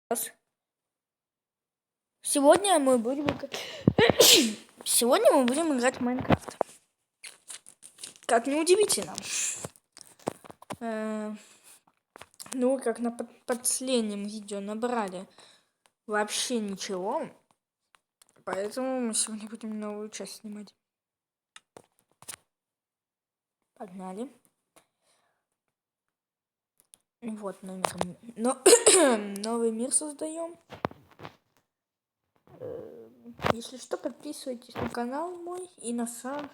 Раз. Сегодня мы будем играть в Майнкрафт. Как неудивительно. Ну, как на последнем видео набрали вообще ничего. Поэтому мы сегодня будем новую часть снимать. Погнали. Вот номер. Новый мир создаем. Если что, подписывайтесь на канал мой и на Сашу.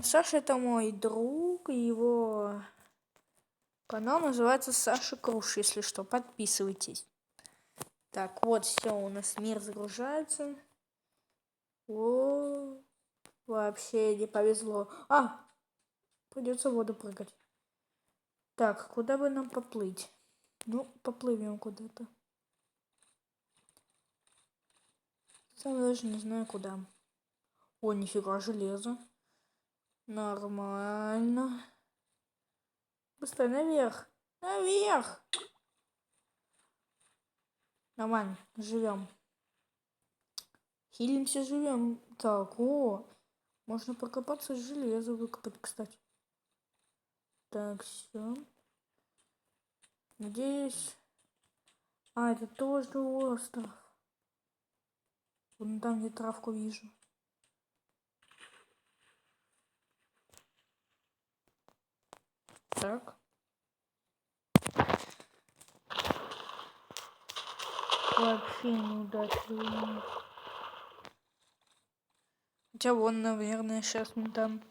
Саша — это мой друг, его канал называется Саша Круш. Если что, подписывайтесь. Так, вот, все, у нас мир загружается. О, вообще не повезло. Придется в воду прыгать. Так, куда бы нам поплыть? Ну, поплывем куда-то. Сам даже не знаю куда. О, нифига, железо. Нормально. Быстрее наверх. Наверх. Нормально, живем. Хилимся, живем. Так, можно покопаться, железо выкопать, кстати. Так, все. Надеюсь. Это тоже остров. Вон там я травку вижу. Так. Вообще неудачно. Хотя вон, наверное, сейчас мы там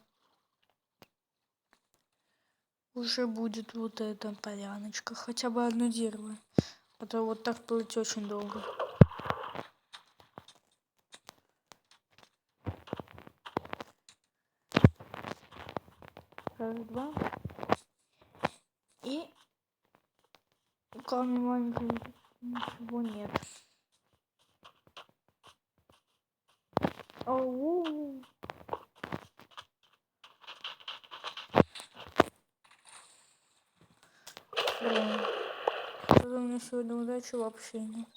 уже будет вот эта поляночка. Хотя бы одно дерево. А то вот так плыть очень долго. Раз, два. И кроме маленького ничего нет. Ау. Блин. Что-то у меня сегодня удачи вообще нет.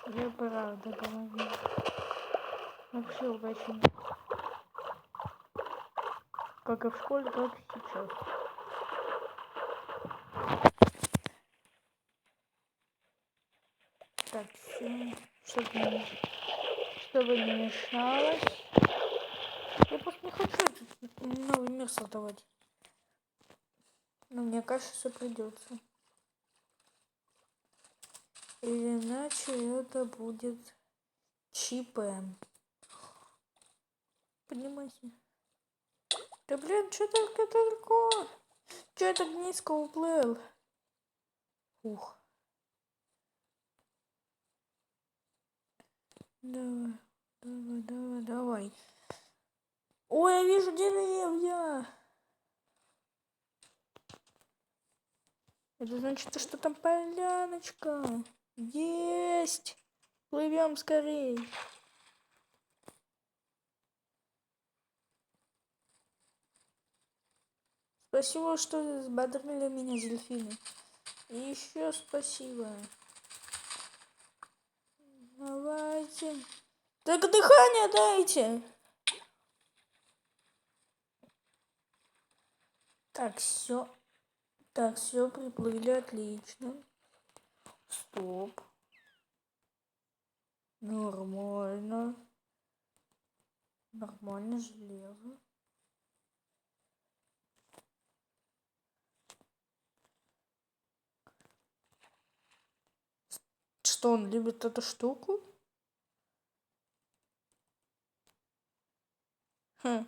Я правда говорю. Вообще удачи нет. Как и в школе, так и сейчас. Так, все, чтобы не мешалось. Я просто не хочу этот новый мир создавать. Но мне кажется, придется. Или иначе это будет ЧП. Поднимайся. Да блин, что так далеко? Че я так низко уплыл? Ух. Давай. Ой, я вижу деревья. Это значит, что там поляночка. Есть. Плывем скорей. Спасибо, что взбодрили меня, дельфины. И еще спасибо. Давайте. Так дыхание дайте. Так, все. Так, все, приплыли, отлично. Стоп. Нормально. Нормально, железо. Что, он любит эту штуку? Хм.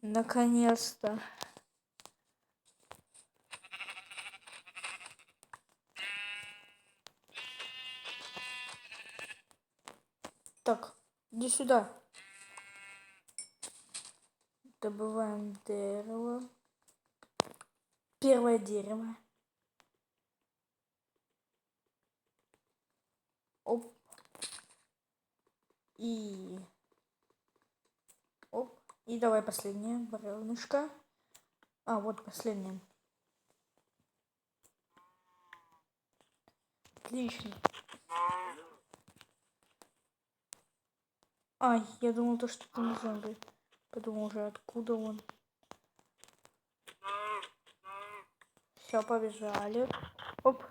Наконец-то. Так, иди сюда. Добываем дерево. Первое дерево. Оп. И Оп. И давай последнее бревнышко. А, вот последнее. Отлично. Ай, я думал, то, что это не зомби. Подумал уже, откуда он. Все, побежали. Оп.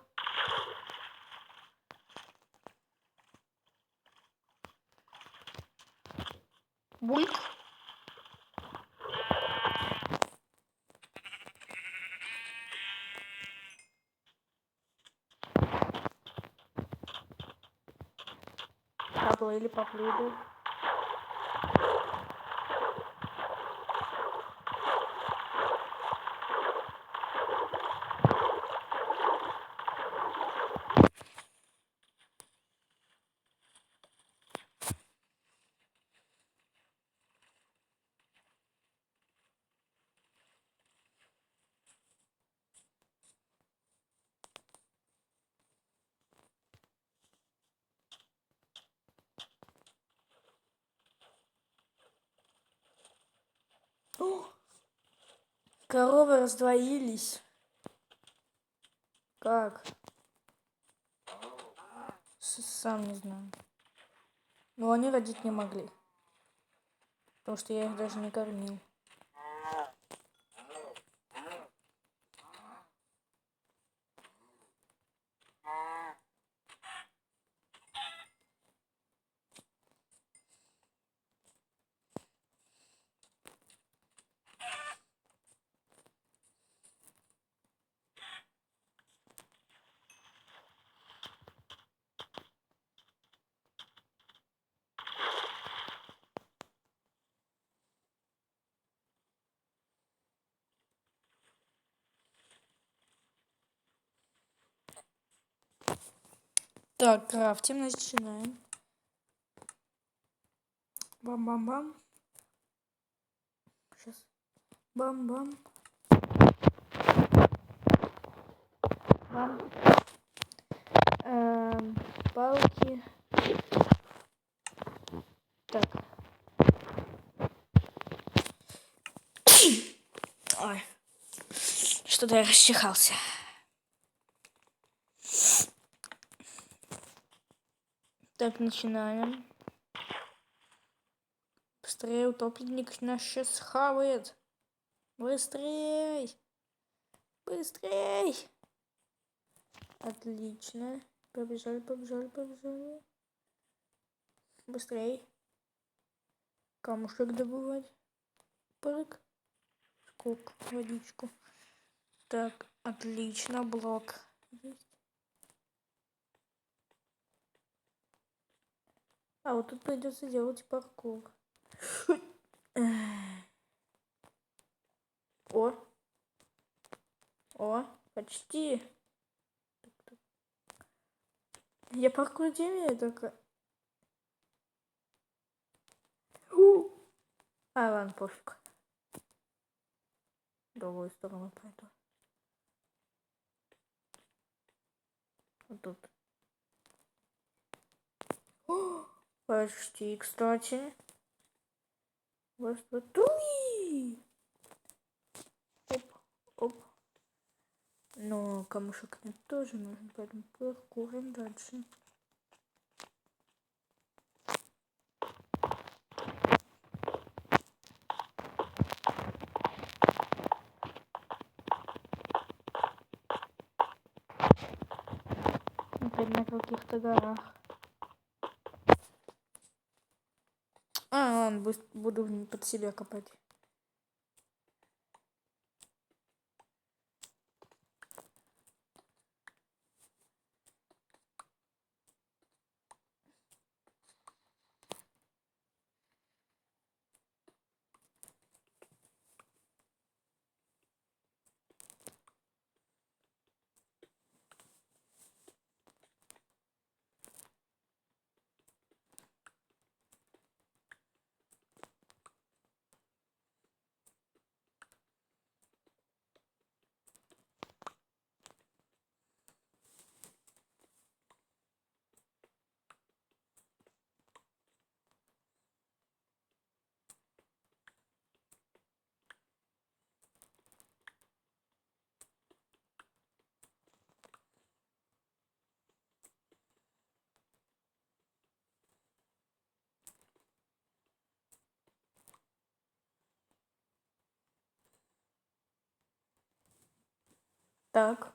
Бульк. Поплыли. О! Коровы раздвоились. Как? Сам не знаю. Но они родить не могли. Потому что я их даже не кормил. Так, крафтим, начинаем. Бам-бам-бам. Сейчас. Бам-бам. Бам. Палки. Так. Ой. Что-то я расчихался. Так, начинаем. Быстрее, утопленник нас сейчас хавает. Быстрей! Быстрей! Отлично. Побежали. Быстрей. Камушек добывать. Прыг. Скоп, водичку. Так, отлично. Блок. А вот тут придется делать паркур. О, почти. Я паркур делаю только. А, ладно, пофиг. В другую сторону пойду. Вот тут. О, почти, кстати. Вот тут. Оп, оп. Но камушек мне тоже нужен, поэтому паркурим дальше. Опять на каких-то горах. А, ладно, буду под себя копать. Так.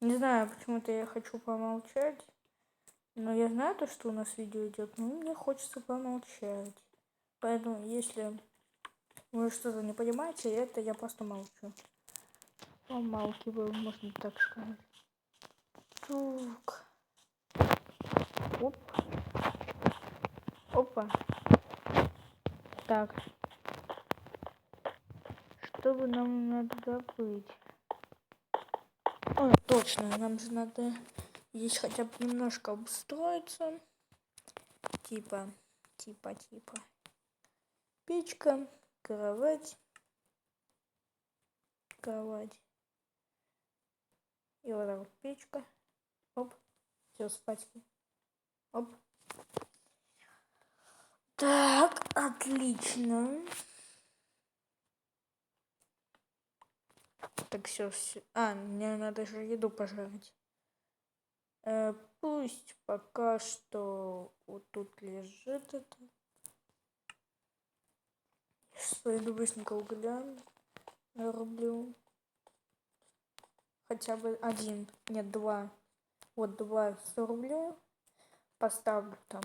Не знаю, почему-то я хочу помолчать. Но я знаю то, что у нас видео идет, но мне хочется помолчать. Поэтому, если вы что-то не понимаете, это я просто молчу. Помалкиваю, можно так сказать. Тук. Оп. Опа. Так. Что бы нам надо добыть? О, точно, нам же надо здесь хотя бы немножко обустроиться. Типа. Печка, кровать. И вот так вот печка. Оп. Все, спать. Оп. Так, отлично. Так, все. А, мне надо же еду пожарить. Пусть пока что вот тут лежит это. Сейчас пойду быстренько угля нарублю. Хотя бы один, нет, два. Вот два 100 рублей. Поставлю там.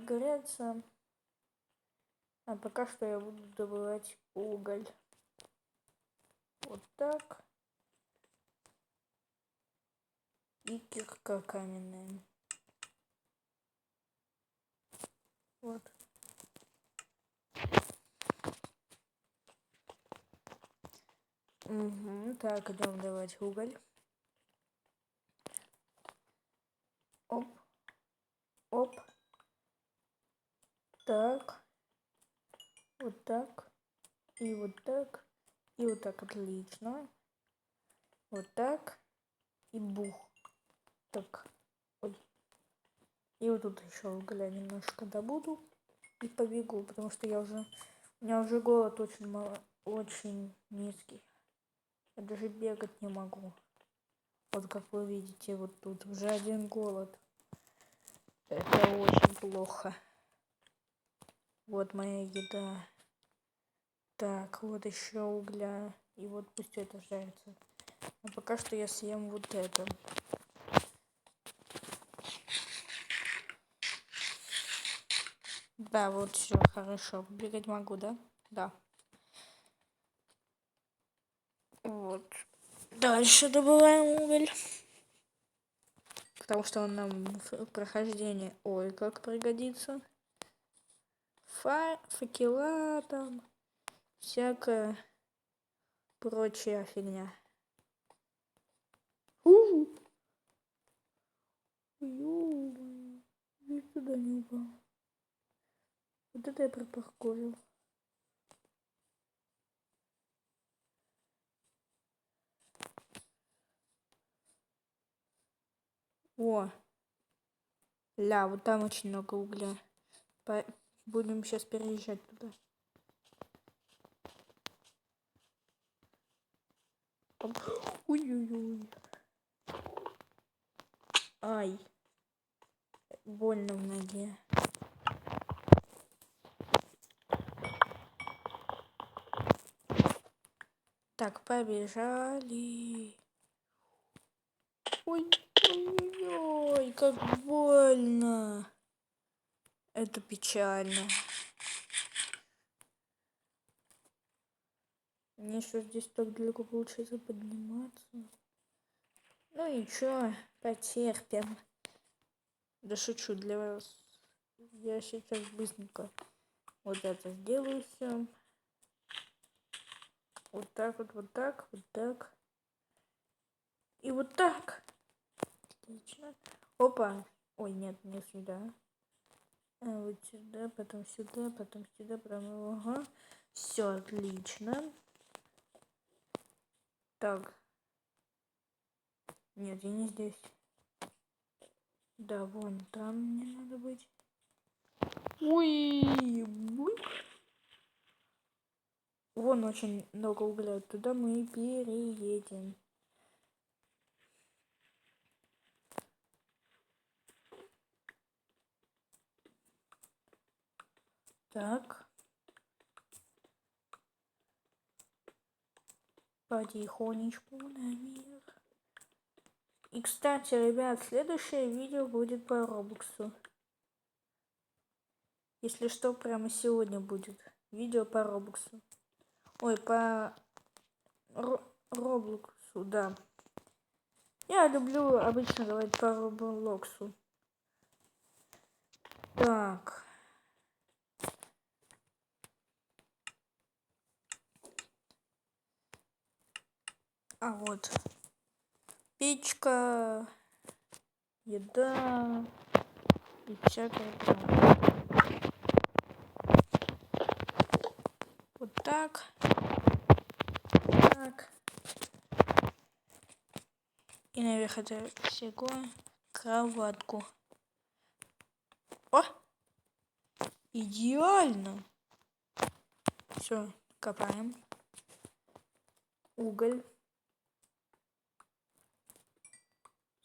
Греться. А пока что я буду добывать уголь. Вот так. И кирка каменная. Вот. Угу. Так, идем давать уголь. Оп. Оп. Так. Вот так. И вот так. И вот так, отлично. Вот так. И бух. Так. Ой. И вот тут еще угля немножко добуду. И побегу, потому что у меня уже голод очень мало, очень низкий. Я даже бегать не могу. Вот как вы видите, вот тут уже один голод. Это очень плохо. Вот моя еда. Так, вот еще угля. И вот пусть это жарится. А пока что я съем вот это. Да, вот все, хорошо. Бегать могу, да? Да. Вот. Дальше добываем уголь. Потому что он нам в прохождении, ой, как пригодится. Факела там, всякая прочая фигня. Ё-моё, чуть туда не упал. Вот это я пропаркурил. О, ля, вот там очень много угля. Будем сейчас переезжать туда. Ой-ой-ой. Ай, больно в ноге. Так, побежали. Ой-ой-ой, как больно. Это печально. Мне что здесь так далеко получается подниматься? Ну ничего, потерпим. Да шучу для вас. Я сейчас быстренько вот это сделаю все. Вот так вот, вот так, вот так. И вот так. Отлично. Опа. Ой, нет, не сюда. А вот сюда, потом сюда, потом сюда, прямо, ага. Все отлично. Так. Нет, я не здесь. Да, вон там мне надо быть. Ой, вон очень много угля. Туда мы и переедем. Так. потихонечку наверх. И, кстати, ребят, следующее видео будет по Роблоксу. Если что, прямо сегодня будет видео по Роблоксу. Ой, по Роблоксу, да. Я люблю обычно говорить по Роблоксу. Так. А вот. Печка. Еда. И всякое такое. Вот так. Так. И наверх это всего кроватку. О! Идеально! Все, копаем. Уголь.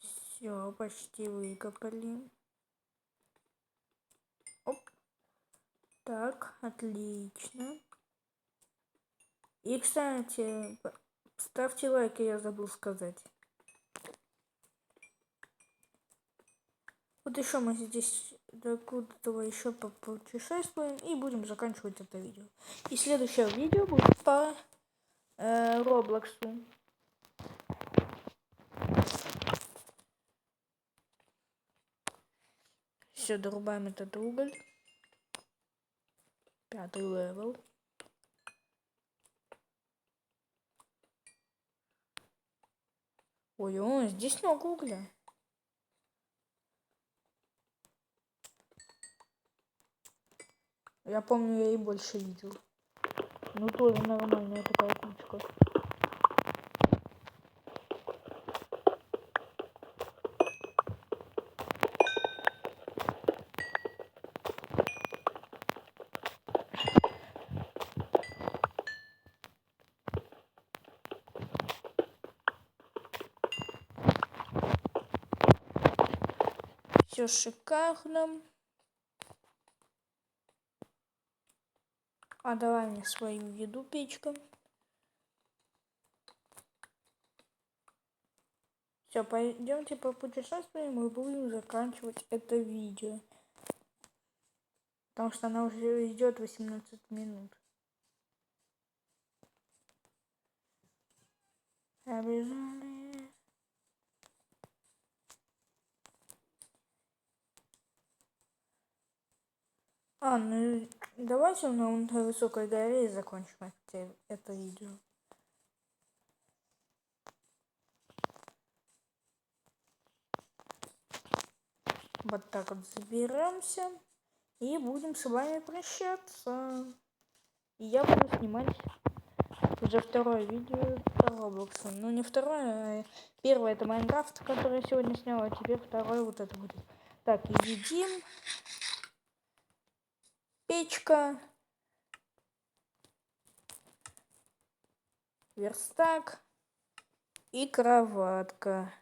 Все, почти выкопали. Оп. Так, отлично. И, кстати, ставьте лайки, я забыл сказать. Вот еще мы здесь до куда-то еще попутешествуем и будем заканчивать это видео. И следующее видео будет по Роблоксу. Все, дорубаем этот уголь. 5-й левел. Ой, здесь много угля. Я помню, я и больше видел. Ну тоже нормальная такая кучка. Все шикарно. А давай мне свою еду, печка. Все, пойдемте попутешествуем и будем заканчивать это видео. Потому что она уже идет 18 минут. Побежали. Ну давайте на высокой горе закончим это видео. Вот так вот заберемся. И будем с вами прощаться. И я буду снимать уже второе видео по Роблоксу. Ну не второе, а первое это Майнкрафт, который я сегодня снял, а теперь второе вот это будет. Так, едим. Печка. Верстак. И кроватка.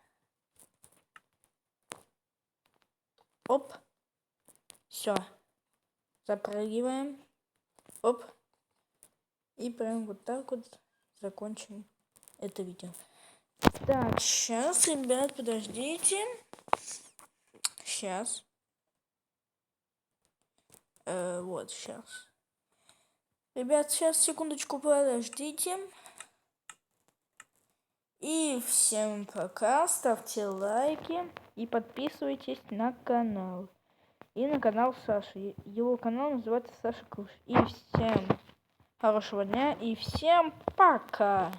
Оп. Все. Запрыгиваем. Оп. И прям вот так вот закончим это видео. Так, сейчас, ребят, подождите. Сейчас. Вот, сейчас. Ребят, сейчас, секундочку, подождите. И всем пока. Ставьте лайки. И подписывайтесь на канал. И на канал Саши. Его канал называется Саша Куш. И всем хорошего дня. И всем пока.